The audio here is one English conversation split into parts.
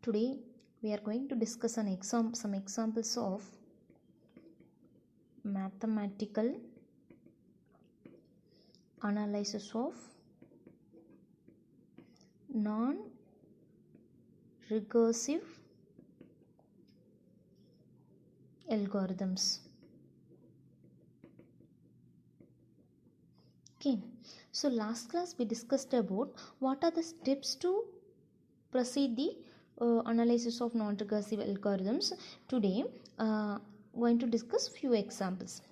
Today we are going to discuss some examples of mathematical analysis of non-recursive algorithms. Okay, so last class we discussed about what are the steps to proceed the analysis of non-recursive algorithms. Today going to discuss few examples.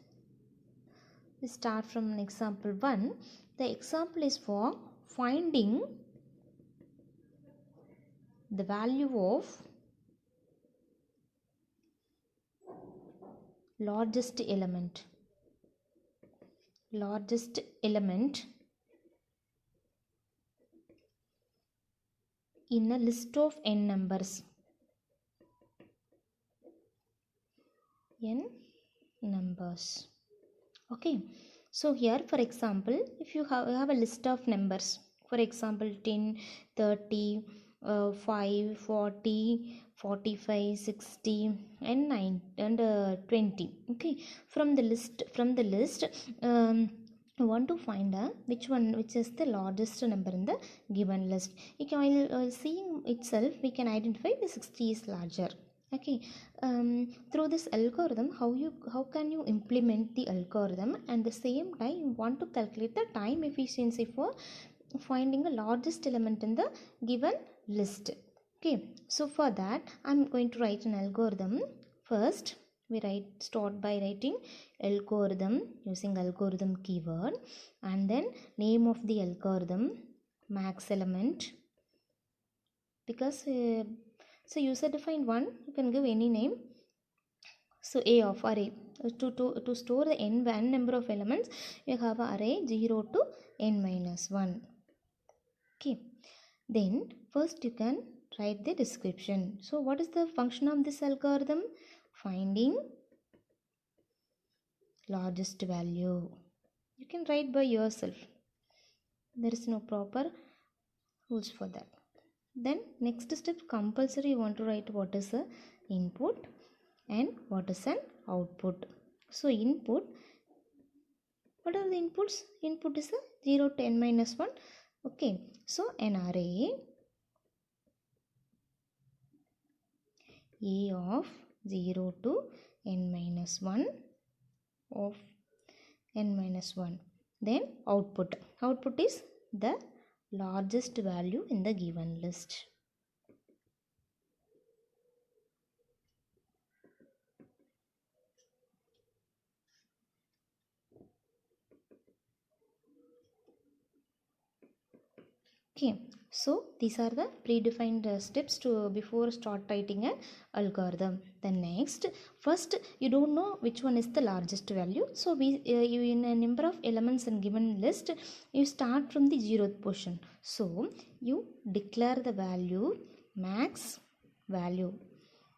We start from example 1. The example is for finding the value of largest element in a list of n numbers. Okay, so here for example, if you have a list of numbers, for example 10, 30, 5, 40, 45, 60 and 9 and 20. Okay, from the list you want to find which is the largest number in the given list. You can, while seeing itself, we can identify the 60 is larger. Okay, through this algorithm, how can you implement the algorithm, and the same time you want to calculate the time efficiency for finding the largest element in the given list. Okay, so for that I'm going to write an algorithm. First we start by writing algorithm using algorithm keyword, and then name of the algorithm, max element, because so user defined one, you can give any name. So a of array, to store the n number of elements, you have an array 0 to n minus 1. Okay, then first you can write the description. So what is the function of this algorithm? Finding largest value. You can write by yourself, there is no proper rules for that. Then next step, compulsory you want to write what is the input and what is an output. So input, what are the inputs? Input is a 0 to n minus 1. Okay, so an array a of 0 to n minus 1 of n minus 1. Then output is the largest value in the given list. Okay, so these are the predefined steps to before start writing an algorithm. Then next, first you don't know which one is the largest value, so you in a number of elements in given list, you start from the 0th position. So you declare the value max value,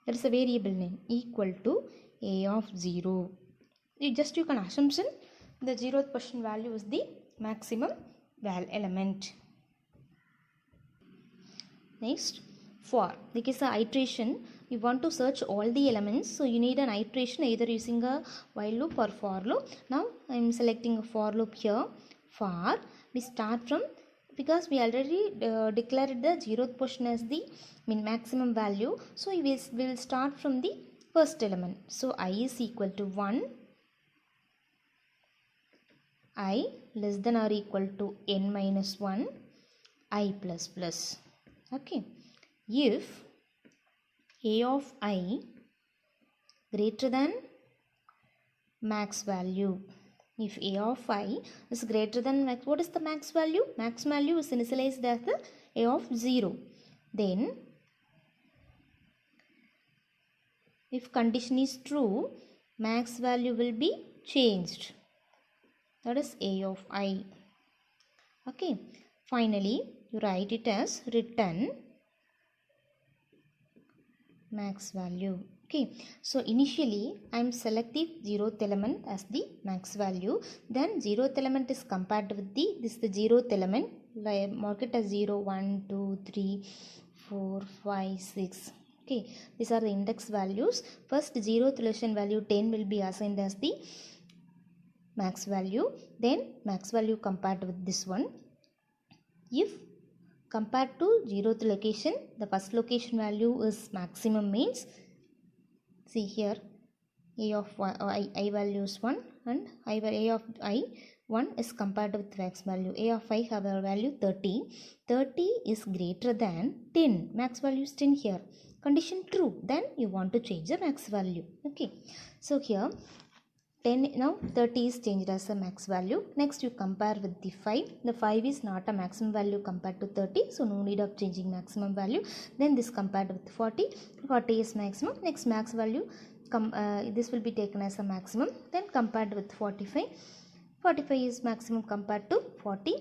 that is a variable name, equal to a of 0. You can assumption the 0th position value is the maximum element. Next, for, because the iteration, you want to search all the elements, so you need an iteration either using a while loop or for loop. Now I am selecting a for loop here. For, we start from, because we already declared the 0th position as the maximum value, so we will start from the first element. So I is equal to 1, I less than or equal to n minus 1, I plus plus. Okay, if a of I greater than max value, if a of I is greater than max, what is the max value? Max value is initialized as the a of 0. Then if condition is true, max value will be changed, that is a of I. Okay, finally you write it as return max value. Okay, so initially I am selecting 0th element as the max value, then 0th element is compared with the 0th element, like mark it as 0, 1, 2, 3, 4, 5, 6. Okay, these are the index values. First, zeroth relation value 10 will be assigned as the max value. Then max value compared with this one. If compared to zeroth location, the first location value is maximum, means see here a of I value is 1 and a of I 1 is compared with max value. A of I have a value 30. 30 is greater than 10. Max value is 10 here. Condition true. Then you want to change the max value. Okay. So here 10, now 30 is changed as a max value. Next you compare with the 5. The 5 is not a maximum value compared to 30. So no need of changing maximum value. Then this compared with 40. 40 is maximum. Next max value. This will be taken as a maximum. Then compared with 45. 45 is maximum compared to 40.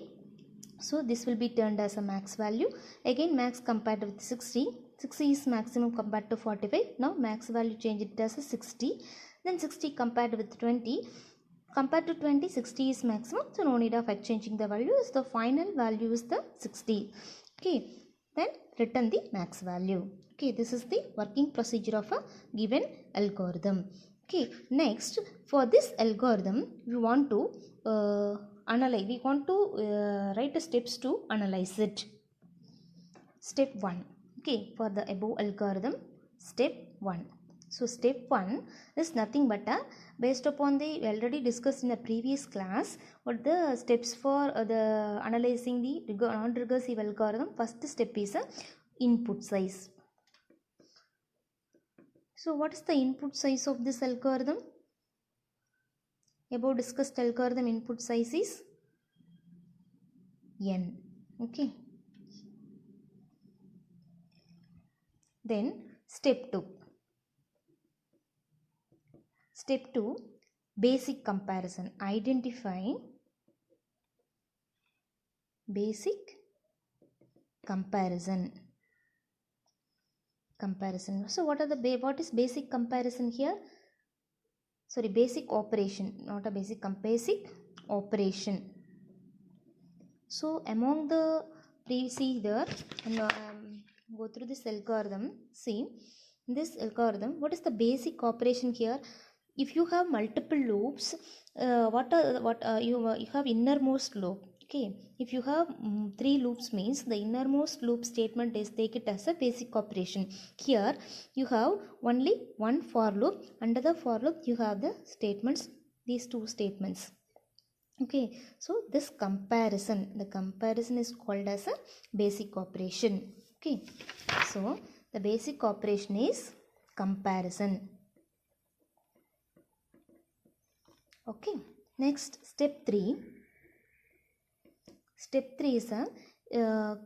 So this will be turned as a max value. Again max compared with 60. 60 is maximum compared to 45. Now max value change it as a 60. Then 60 compared with 20. Compared to 20, 60 is maximum. So no need of exchanging the values. The final value is the 60. Okay. Then return the max value. Okay, this is the working procedure of a given algorithm. Okay, next for this algorithm we want to analyze. We want to write the steps to analyze it. Step 1. Okay, for the above algorithm, step 1. So step 1 is nothing but based upon the already discussed in the previous class what the steps for the analyzing the non-recursive algorithm. First step is input size. So what is the input size of this algorithm? Above discussed algorithm input size is n. Okay. Then step 2. Step 2, basic comparison. Identify basic comparison. So what is basic comparison here? Sorry, basic operation, not a basic operation. So among the procedure, go through this algorithm. See this algorithm. What is the basic operation here? If you have multiple loops, you have innermost loop. Okay, if you have 3 loops, means the innermost loop statement is take it as a basic operation. Here you have only one for loop. Under the for loop you have the statements, these 2 statements. Okay, so this comparison, the comparison is called as a basic operation. Okay, so the basic operation is comparison. Okay, next step 3. Step 3 is a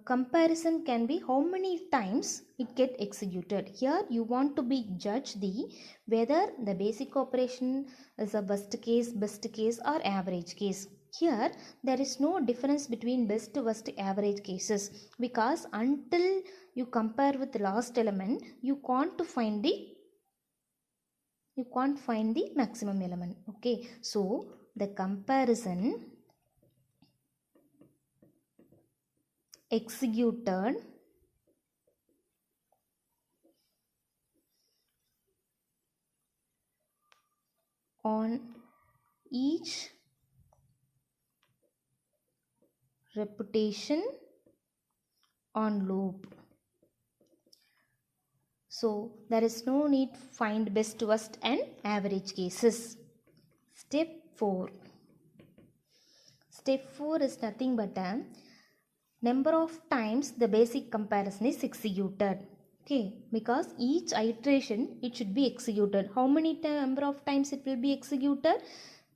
comparison can be how many times it get executed. Here you want to be judge the whether the basic operation is a best case, or average case. Here there is no difference between best, worst, average cases, because until you compare with the last element you can't find the maximum element. Okay, so the comparison executed on each repetition on loop. So there is no need to find best, worst and average cases. Step 4. Step 4 is nothing but number of times the basic comparison is executed. Okay, because each iteration it should be executed. How many number of times it will be executed?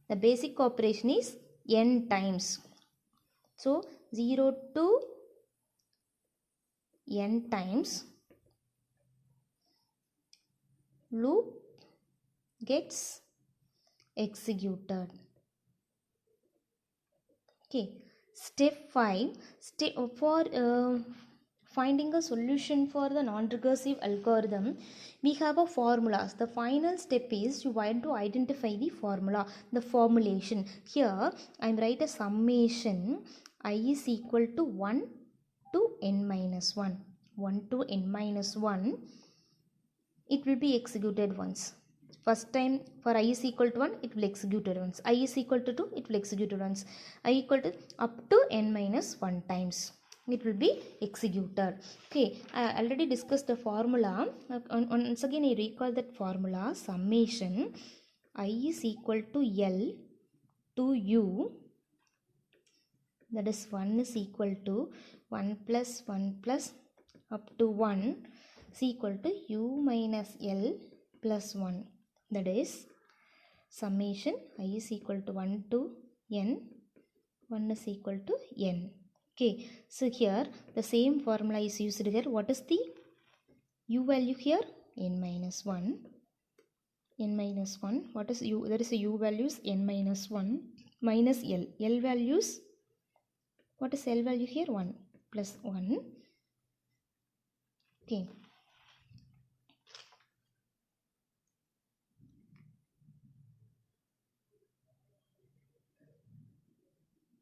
The basic operation is n times. So 0 to n times loop gets executed. Okay, step 5. For finding a solution for the non-recursive algorithm, we have a formula. The final step is you want to identify the formula, the formulation. Here I am write a summation I is equal to 1 to n minus 1. 1 to n minus 1, it will be executed once. First time for I is equal to 1, it will execute it once. I is equal to 2, it will execute it once. I equal to up to n minus 1 times, it will be executed. Okay, I already discussed the formula. Once again I recall that formula. Summation I is equal to L to U, that is 1 is equal to 1 plus 1 plus up to 1 is equal to U minus L plus 1, that is summation I is equal to 1 to n, 1 is equal to n. Okay, so here the same formula is used here. What is the U value here? N minus 1. N minus 1. What is U? There is a U values n minus 1 minus L. L values, what is L value here? 1 plus 1. Okay.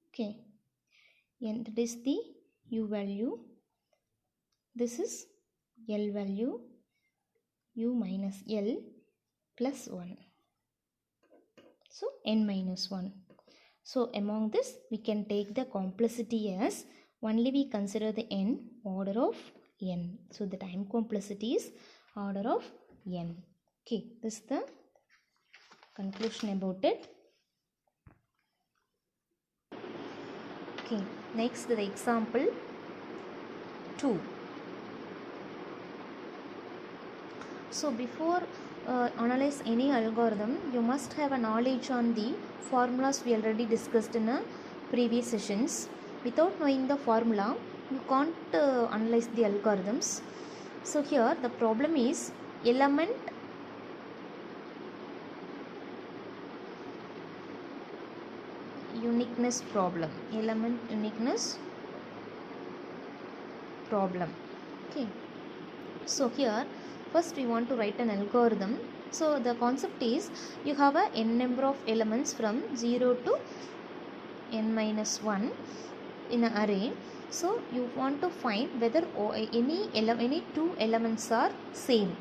Okay. And that is the U value. This is L value. U minus L plus 1. So n minus 1. So among this we can take the complexity as only we consider the n order of n. So the time complexity is order of n. Okay, this is the conclusion about it. Okay, next the example 2. So before analyze any algorithm, you must have a knowledge on the formulas we already discussed in previous sessions. Without knowing the formula, you can't analyze the algorithms. So here the problem is element uniqueness problem. Element uniqueness problem. Okay. So here first we want to write an algorithm. So the concept is you have a n number of elements from 0 to n minus 1 in an array. So you want to find whether any two elements are same.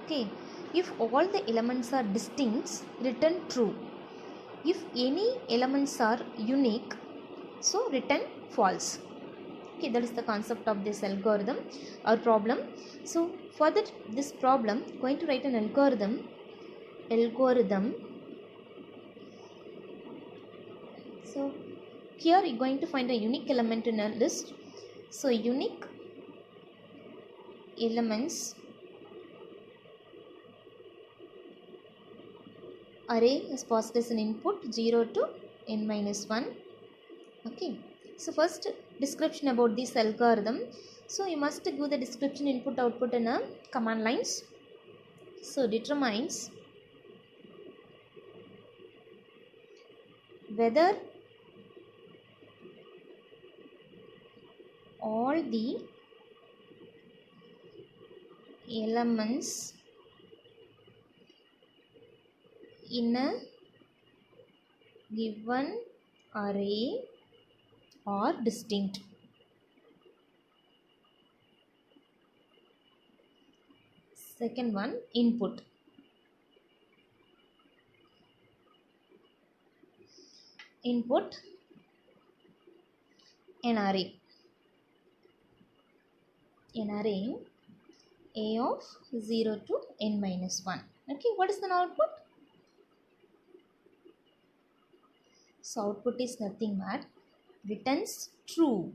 Okay, if all the elements are distinct, return true. If any elements are unique, so return false. Okay, that is the concept of this algorithm or problem. So for this problem, going to write an algorithm. So here you are going to find a unique element in a list. So unique elements array is passed as an input 0 to n minus 1. Okay, so first description about this algorithm. So you must give the description input output in a command lines. So determines whether all the elements in a given array are distinct. Second one, input. Input an array. An array a of 0 to n minus 1. Okay, what is the output? So output is nothing but returns true.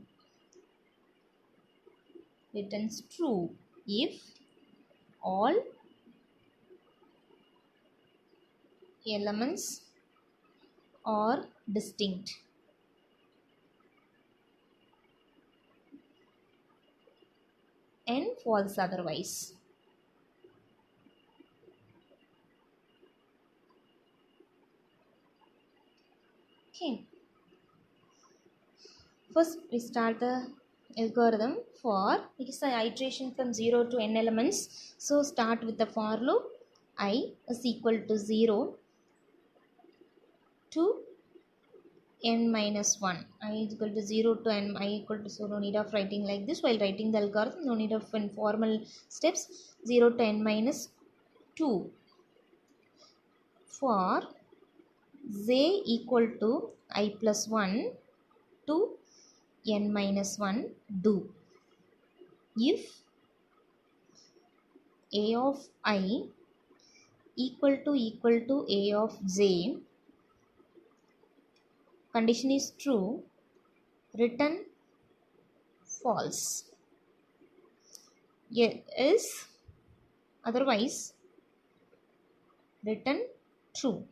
Returns true if all elements are distinct. And false otherwise. Okay. First we start the algorithm for it is an iteration from 0 to n elements. So start with the for loop I is equal to 0 to n minus 1, I is equal to 0 to n, I equal to, so no need of writing like this. While writing the algorithm, no need of formal steps. 0 to n minus 2 for j equal to I plus 1 to n minus 1 do. If a of I equal to a of j, condition is true, return false. Yes, otherwise return true.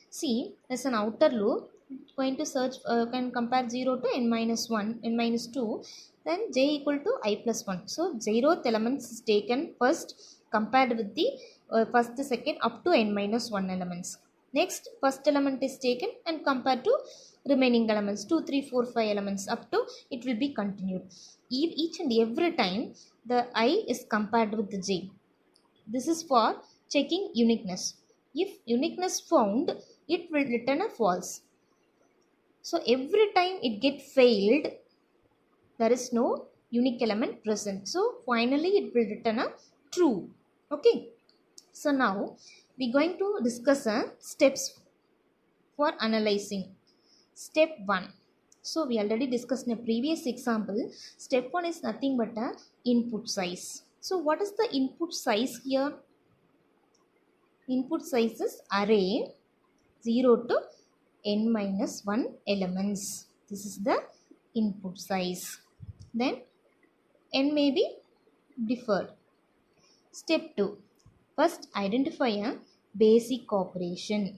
See, as an outer loop, going to search, can compare 0 to n minus 1, n minus 2, then j equal to I plus 1. So 0th elements is taken first, compared with the first, second, up to n minus 1 elements. Next, first element is taken and compared to remaining elements, 2, 3, 4, 5 elements, up to it will be continued. Each and every time the I is compared with the j. This is for checking uniqueness. If uniqueness found, it will return a false. So every time it get failed, there is no unique element present. So finally it will return a true. Okay. So now we are going to discuss steps for analyzing. Step 1. So we already discussed in a previous example. Step 1 is nothing but a input size. So what is the input size here? Input size is array 0 to n minus 1 elements. This is the input size. Then n may be deferred. Step 2. First identify a basic operation.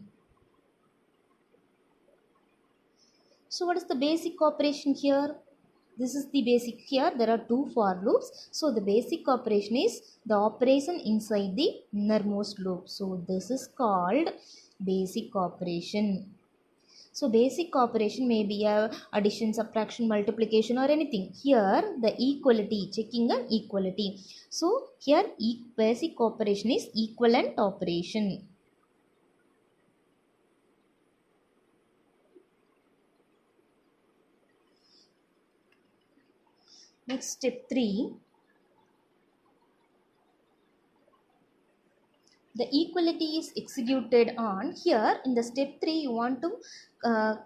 So what is the basic operation here? This is the basic. Here there are two for loops. So the basic operation is the operation inside the innermost loop. So this is called basic operation. So basic operation may be a addition, subtraction, multiplication or anything. Here the equality, checking an equality. So here basic operation is equivalent operation. Next, step 3. The equality is executed on. Here in the step 3 you want to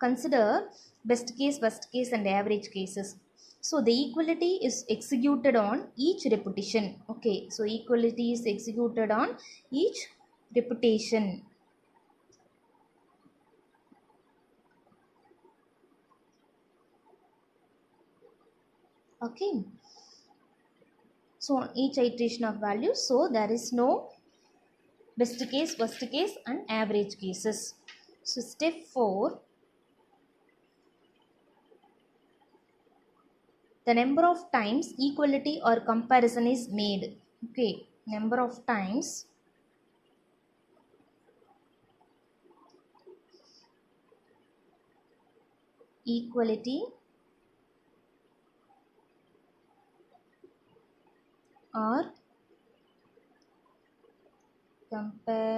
consider best case, worst case and average cases. So the equality is executed on each repetition. Okay, so equality is executed on each repetition. Okay, so on each iteration of values, so there is no best case, worst case and average cases. So step 4, the number of times equality or comparison is made. Okay, number of times equality or comparison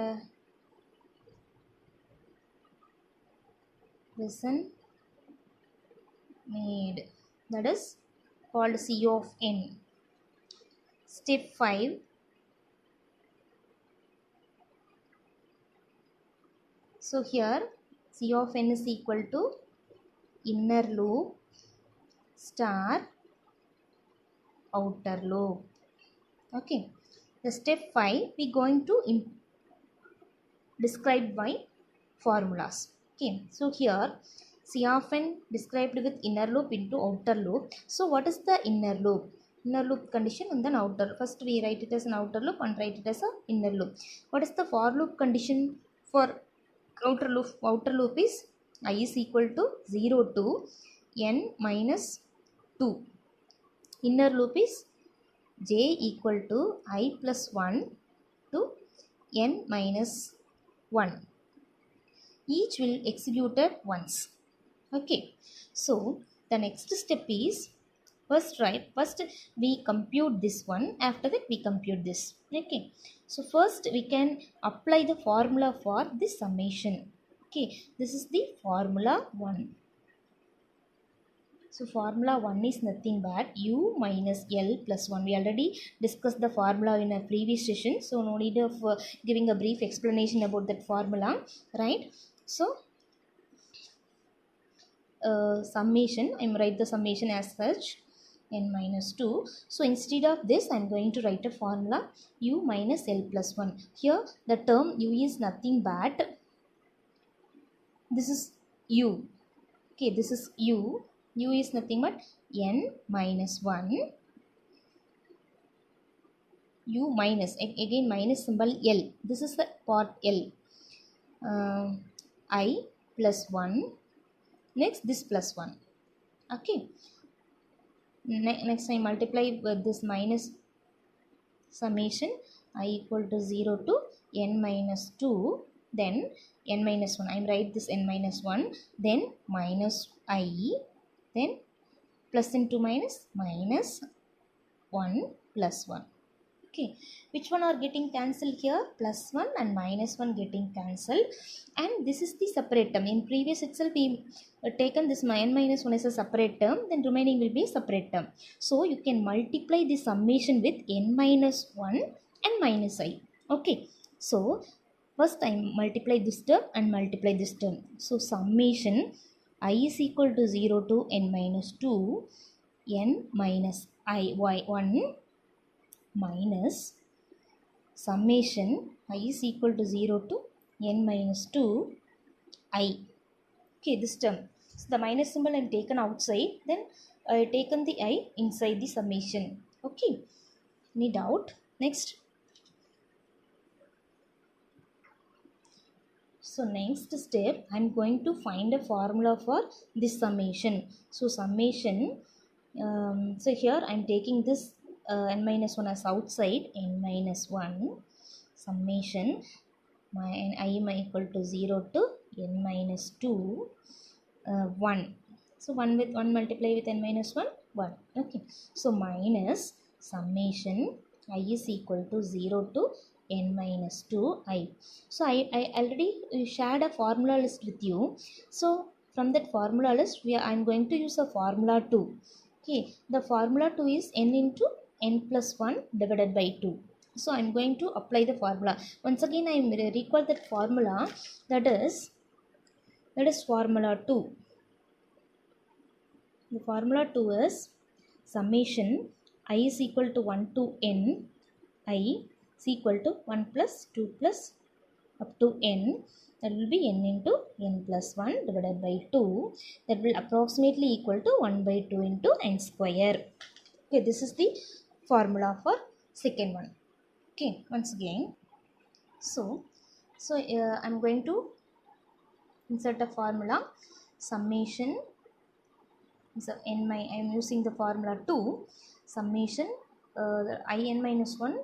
made, that is called C of n. Step 5, so here C of n is equal to inner loop star outer loop. Okay, the step 5 we going to describe by formulas. Okay, so here C of n described with inner loop into outer loop. So what is the inner loop? Inner loop condition and then outer. First we write it as an outer loop and write it as an inner loop. What is the for loop condition for outer loop? Outer loop is I is equal to 0 to n minus 2. Inner loop is j equal to I plus 1 to n minus 1. Each will executed once. Okay, so the next step is first we compute this one, after that we compute this. Okay, so first we can apply the formula for this summation. Okay, this is the formula 1. So formula 1 is nothing but u minus L plus 1. We already discussed the formula in a previous session, so no need of giving a brief explanation about that formula, right? So summation, I am write the summation as such, n minus 2. So instead of this I am going to write a formula u minus L plus 1. Here the term u is nothing but, this is u. Okay, this is u. U is nothing but n minus 1. U minus, again minus symbol L. This is the part L. I plus 1. Next this plus 1. Okay. Next I multiply with this minus summation I equal to 0 to n minus 2. Then n minus 1. I write this n minus 1. Then minus I. Then plus into minus, minus 1 plus 1. Okay, which one are getting cancelled here? Plus 1 and minus 1 getting cancelled, and this is the separate term. In previous itself we taken this n minus 1 as a separate term, then remaining will be separate term. So you can multiply the summation with n minus 1 and minus I. Okay, so first I multiply this term and multiply this term. So summation I is equal to 0 to n minus 2 n minus I y 1 minus summation I is equal to 0 to n minus 2 I. Okay, this term. So the minus symbol I am taken outside, then I have taken the I inside the summation. Okay, any doubt? Next. So next step I am going to find a formula for this summation. So summation, so here I am taking this n minus 1 as outside, n minus 1 summation my I am equal to 0 to n minus 2 1. So 1 with 1 multiply with n minus 1 1. Okay, so minus summation I is equal to 0 to n minus 2 I. So I already shared a formula list with you. So from that formula list I am going to use a formula 2. Okay, the formula 2 is n into n plus 1 divided by 2. So I am going to apply the formula. Once again I am recall that formula, that is formula 2. The formula 2 is summation I is equal to 1 to n I is equal to 1 plus 2 plus up to n, that will be n into n plus 1 divided by 2, that will approximately equal to 1 by 2 into n square. Okay, this is the formula for second one. Okay, once again, so I'm going to insert a formula summation. So I am using the formula 2, summation I n minus 1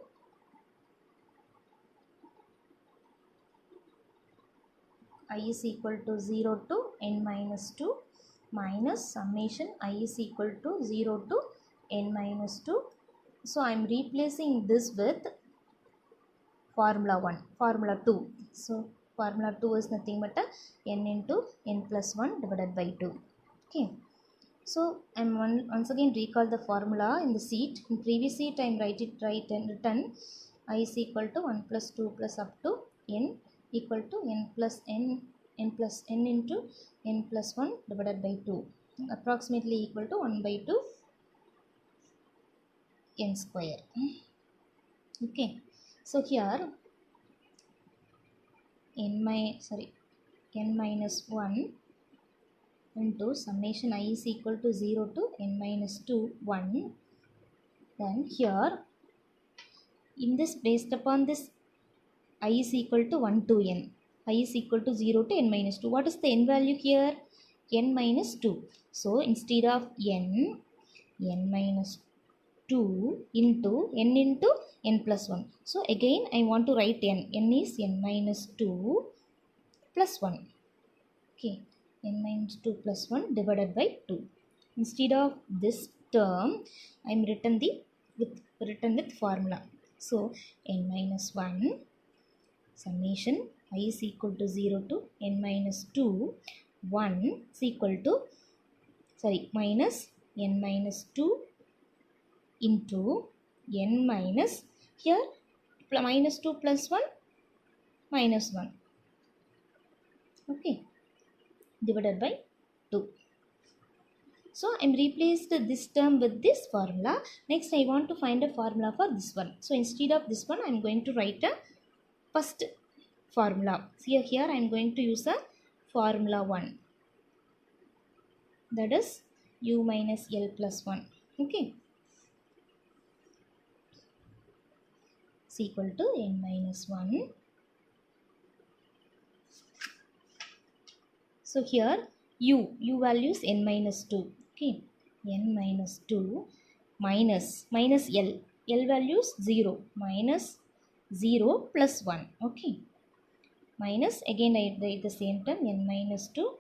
I is equal to 0 to n minus 2 minus summation I is equal to 0 to n minus 2. So I am replacing this with formula 1, formula 2. So formula 2 is nothing but n into n plus 1 divided by 2. Okay, so I am once again recall the formula in the sheet. In previous sheet I am written I is equal to 1 plus 2 plus up to n equal to n plus n into n plus 1 divided by 2, approximately equal to 1 by 2 n square. Okay, so here n minus 1 into summation I is equal to 0 to n minus 2 1. Then here in this, based upon this I is equal to 1 to n, I is equal to 0 to n minus 2. What is the n value here? N minus 2. So instead of n minus 2 into n plus 1. So again I want to write n. N is n minus 2 plus 1. Okay, n minus 2 plus 1 divided by 2. Instead of this term I am written with formula. So n minus 1 summation I is equal to 0 to n minus 2, 1 is equal to, minus n minus 2 into n minus, here minus 2 plus 1, minus 1, okay, divided by 2. So I am replaced this term with this formula. Next I want to find a formula for this one. So instead of this one I am going to write a first formula. See here I am going to use a formula 1. That is u minus L plus 1. Okay. Is equal to n minus 1. So here u value is n minus 2. Okay. N minus 2 minus L. L value is 0. Minus 0 plus 1. Okay. Minus again I write the same term n minus 2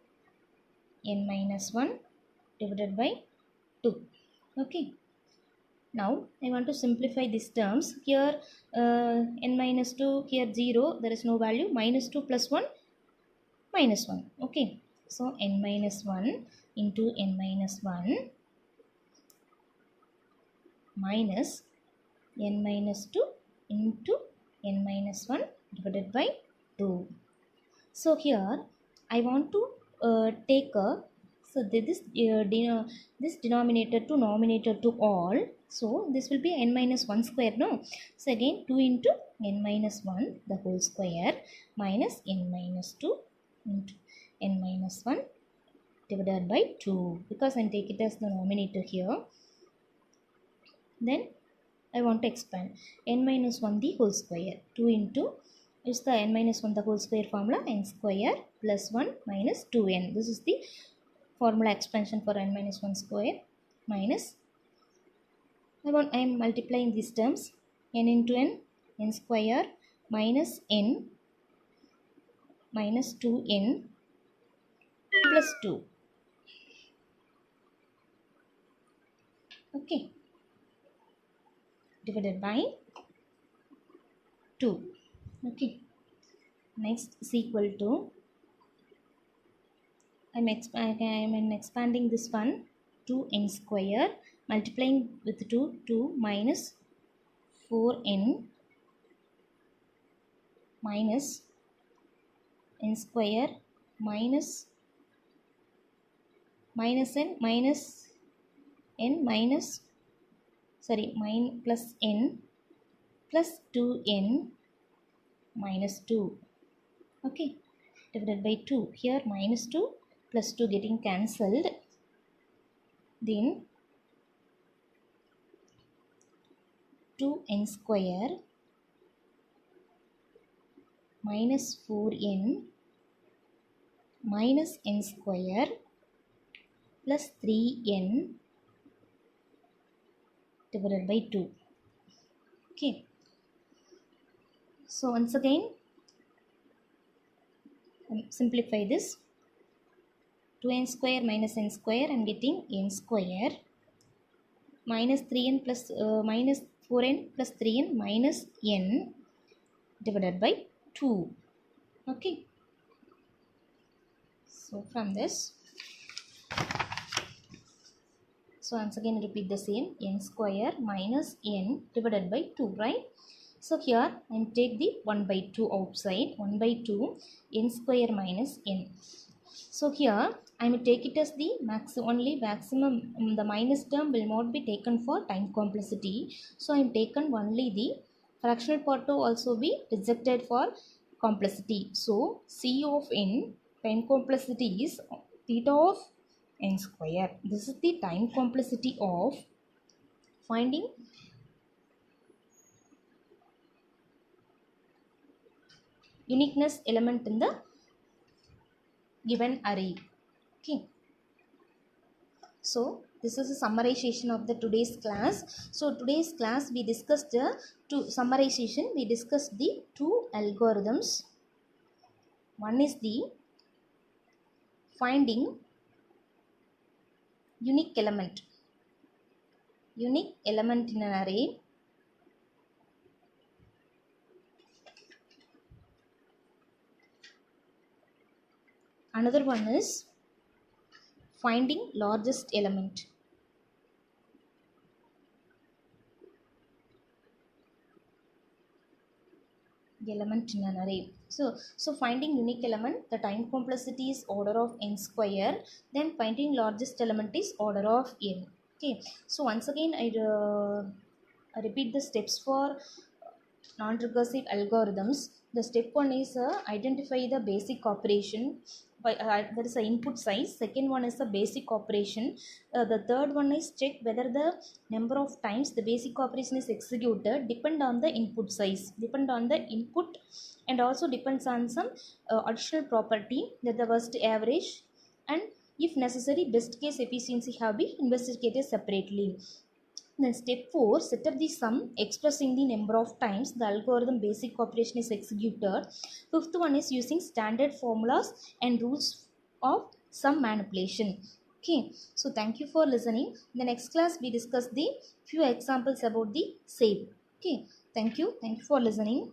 n minus 1 divided by 2. Okay. Now I want to simplify these terms. Here n minus 2, here 0, there is no value. Minus 2 plus 1, minus 1. Okay. So n minus 1 into n minus 1 minus n minus 2 into n minus 1 divided by 2. So here I want to take a, so this denominator to numerator to all. So this will be n minus 1 square, no? So again 2 into n minus 1 the whole square minus n minus 2 into n minus 1 divided by 2, because I take it as the denominator here. Then I want to expand n minus 1 the whole square. 2 into is the n minus 1 the whole square formula, n square plus 1 minus 2n. This is the formula expansion for n minus 1 square minus, I am multiplying these terms, n into n square minus n minus 2n plus 2. Okay. Divided by 2. Okay. Next is equal to, I am expanding this one, 2n square multiplying with 2 minus 4n minus n square minus n minus n minus plus n plus 2n minus 2. Okay, divided by 2. Here minus 2 plus 2 getting cancelled. Then 2n square minus 4n minus n square plus 3n divided by 2. Okay. So once again simplify this. 2n square minus n square, I am getting n square minus 3n plus minus 4n plus 3n minus n divided by 2. Okay. So from this, so once again repeat the same, n square minus n divided by 2, right? So here I am take the 1 by 2 outside, 1 by 2 n square minus n. So here I will take it as the maximum, the minus term will not be taken for time complexity. So I am taken only the fractional part to also be rejected for complexity. So C of n time complexity is theta of n square. This is the time complexity of finding uniqueness element in the given array. Okay. So this is a summarization of the today's class. So today's class we discussed the we discussed the two algorithms. One is the finding unique element in an array. another one is finding largest element. Element in an array. So finding unique element, the time complexity is order of n square. Then finding largest element is order of n. Okay. So once again, I repeat the steps for non-recursive algorithms. The step one is identify the basic operation. There is an input size. Second one is the basic operation. The third one is check whether the number of times the basic operation is executed depend on the input size, depend on the input, and also depends on some additional property that the worst average, and if necessary best case efficiency have been investigated separately. Then step 4, set up the sum expressing the number of times the algorithm basic operation is executed. Fifth one is using standard formulas and rules of sum manipulation. Okay, so thank you for listening. In the next class we discuss the few examples about the same. Okay, thank you for listening.